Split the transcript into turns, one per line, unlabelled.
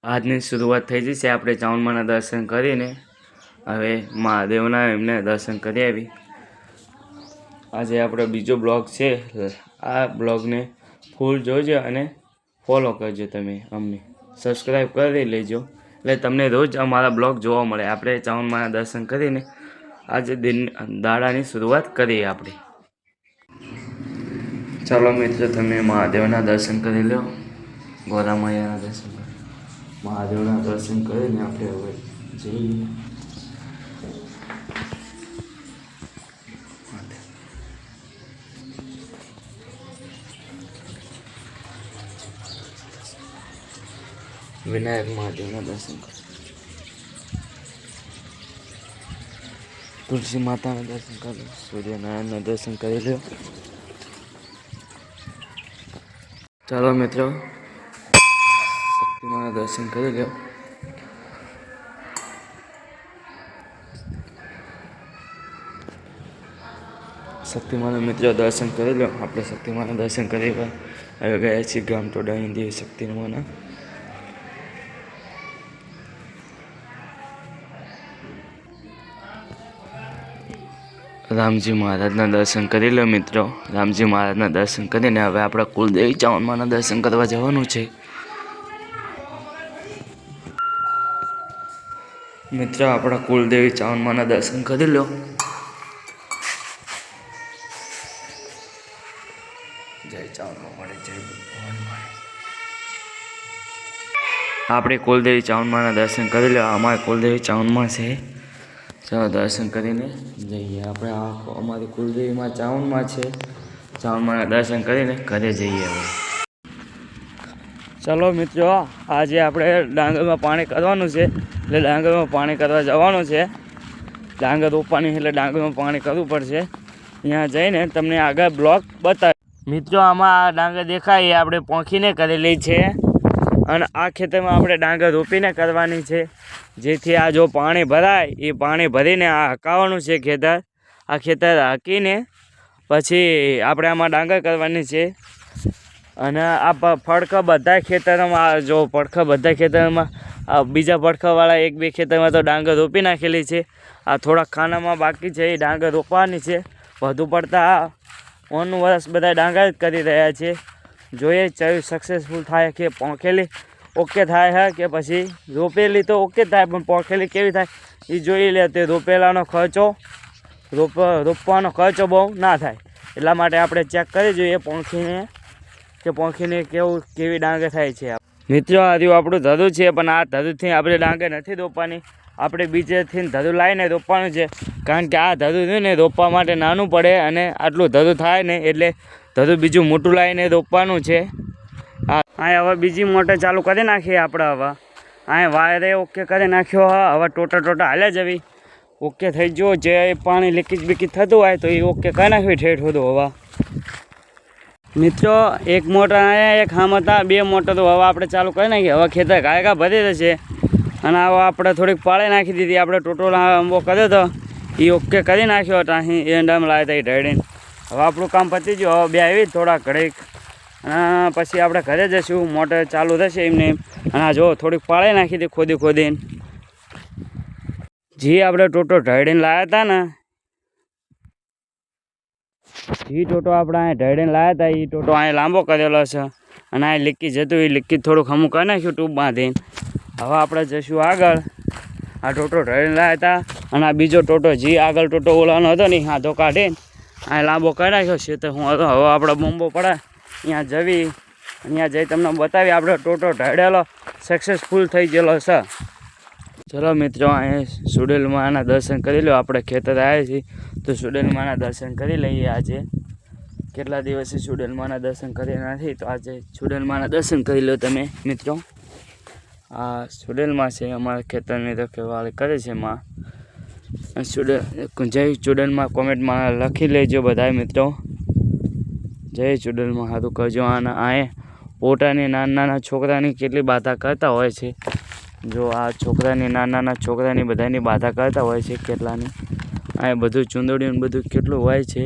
આજની શરૂઆત થઈ જશે આપણે ચામુંડાના દર્શન કરીને હવે મહાદેવના એમને દર્શન કરી આવી। આજે આપણો બીજો બ્લોગ છે। આ બ્લોગને ફૂલ જોજો અને ફોલો કરજો, તમે અમને સબસ્ક્રાઈબ કરી લેજો એટલે તમને રોજ અમારા બ્લોગ જોવા મળે। આપણે ચામુંડાના દર્શન કરીને આજે દાડાની શરૂઆત કરીએ આપણે। ચાલો મિત્રો, તમે મહાદેવના દર્શન કરી લો, ગોરા મૈયાના દર્શન કરી, મહાદેવના દર્શન કરીને આપણે હવે જઈએ। વિનાયક મહાદેવના દર્શન કરો, તુલસી માતાના દર્શન કરો, સૂર્યનારાયણના દર્શન કરી લો। ચાલો મિત્રો, શક્તિમાના દર્શન કરી લો। શક્તિમાના મિત્રો દર્શન કરી લો। આપણે શક્તિમાના દર્શન કરી હવે ગયા છીએ ગામટોડા હિન્દી શક્તિમાના। રામજી મહારાજના દર્શન કરી લો મિત્રો। રામજી મહારાજના દર્શન કરીને હવે આપણે કુલદેવી ચામુંડાના દર્શન કરવા જવાનું છે મિત્રો। આપણા કુલદેવી ચામુંડાના દર્શન કરી લો। જય ચામુંડા મળે, જય ભગવાન મળે। આપણે કુલદેવી ચામુંડાના દર્શન કરી લો। અમારે કુલદેવી ચામુંડામાં છે, ચાલો દર્શન કરીને જઈએ આપણે। અમારી કુલદેવીમાં ચામુંડામાં છે, ચામુંડાના દર્શન કરીને ઘરે જઈએ હવે। ચલો મિત્રો, આજે આપણે ડાંગરમાં પાણી કરવાનું છે એટલે ડાંગરમાં પાણી કરવા જવાનું છે। ડાંગર રોપવાની એટલે ડાંગરમાં પાણી કરવું પડશે। ત્યાં જઈને તમને આગળ બ્લોક બતાવ મિત્રો। આમાં આ ડાંગર દેખાય એ આપણે પોંખીને કરેલી છે અને આ ખેતરમાં આપણે ડાંગર રોપીને કરવાની છે, જેથી આ જો પાણી ભરાય એ પાણી ભરીને આ હકાવવાનું છે ખેતર। આ ખેતર હાંકીને પછી આપણે આમાં ડાંગર કરવાની છે। અને આ પડખા બધા ખેતરોમાં જો પડખા બધા ખેતરમાં બીજા પડખાવાળા એક બે ખેતરમાં તો ડાંગર રોપી નાખેલી છે। આ થોડાક ખાનામાં બાકી છે એ ડાંગર રોપવાની છે। વધુ પડતા ઓનું વર્ષ બધા ડાંગર જ કરી રહ્યા છે। જોઈએ ચાયું સક્સેસફુલ થાય કે પોંખેલી ઓકે થાય છે કે પછી રોપેલી તો ઓકે થાય, પણ પોંખેલી કેવી થાય એ જોઈ લે। તે રોપેલાનો ખર્ચો રોપવાનો ખર્ચો બહુ ના થાય, એટલા માટે આપણે ચેક કરી જોઈએ પોંખીને કેવી ડાંગર થાય છે મિત્રો। આ રહ્યું આપણું ધરું છે, પણ આ ધરુથી આપણે ડાંગર નથી રોપવાની, આપણે બીજેથી ધરું લાવીને રોપવાનું છે। કારણ કે આ ધરું રહ્યું ને રોપવા માટે નાનું પડે અને આટલું ધરું થાય ને એટલે ધરું બીજું મોટું લાવીને રોપવાનું છે। અહીંયા હવે બીજી મોટર ચાલુ કરી નાખીએ આપણે। હવે અહીંયા વાયરે ઓકે કરી નાખ્યો, હવે ટોટા હાલ્યા જવી ઓકે થઈ ગયો। જે પાણી લીકેજ બીકેજ થતું હોય તો એ ઓકે કરી નાખ્યું ઠેઠ હતું। હવે મિત્રો એક મોટર અહીંયા એક હામ હતા, બે મોટરો હવે આપણે ચાલુ કરી નાખીએ। હવે ખેતર ઘા ભરી રહેશે અને હવે આપણે થોડીક પાળે નાખી દીધી। આપણે ટોટો આંબો કર્યો હતો એ ઓકે કરી નાખ્યો હતો, અહીં એંડામાં લાવ્યા હતા એ ઢળીને। હવે આપણું કામ પતી ગયું, હવે બે આવી થોડા ઘડીક અને પછી આપણે ઘરે જઈશું। મોટર ચાલુ થશે એમને અને આ જો થોડીક પાળે નાખી હતી ખોદીને। જે આપણે ટોટો ઢળીને લાવ્યા હતા ને, જે ટોટો આપણે અહીં ઢળીને લાવ્યા હતા એ ટોટો અહીં લાંબો કરેલો છે અને અહીં લીકેજ હતું એ લીકેજ થોડુંક હમું કરી નાખ્યું ટ્યુબ બાંધીને। હવે આપણે જઈશું આગળ। આ ટોટો ઢળીને લાવ્યા હતા અને આ બીજો ટોટો જે આગળ ટોટો ઓલાનો હતો ને હાથો કાઢીને અહીં લાંબો કરી નાખ્યો છે। તો હું હતો હવે આપણે બોમ્બો પડે ત્યાં જવી, અહીંયા જઈ તમને બતાવી આપણે ટોટો ઢળેલો સક્સેસફુલ થઈ ગયેલો છે। ચલો મિત્રો, અહીં સુડેલમાના દર્શન કરી લો। આપણે ખેતર આવ્યા છીએ તો સુડેલમાના દર્શન કરી લઈએ। આજે કેટલા દિવસથી સુડેલમાના દર્શન કર્યા નથી, તો આજે સુડેલમાના દર્શન કરી લો તમે મિત્રો। આ સુડેલમાં છે અમારા ખેતરની રખવાળી કરે છે માં। જય ચુડેલમાં કોમેન્ટમાં લખી લેજો બધા મિત્રો, જય ચુડેલમાં સારું કરજો। આના આ પોતાની નાના છોકરાની કેટલી બાધા કરતા હોય છે। જો આ છોકરાની નાના છોકરાની બધાની બાધા કરતા હોય છે કેટલાની, આ બધું ચૂંદડીયું બધું કેટલું હોય છે।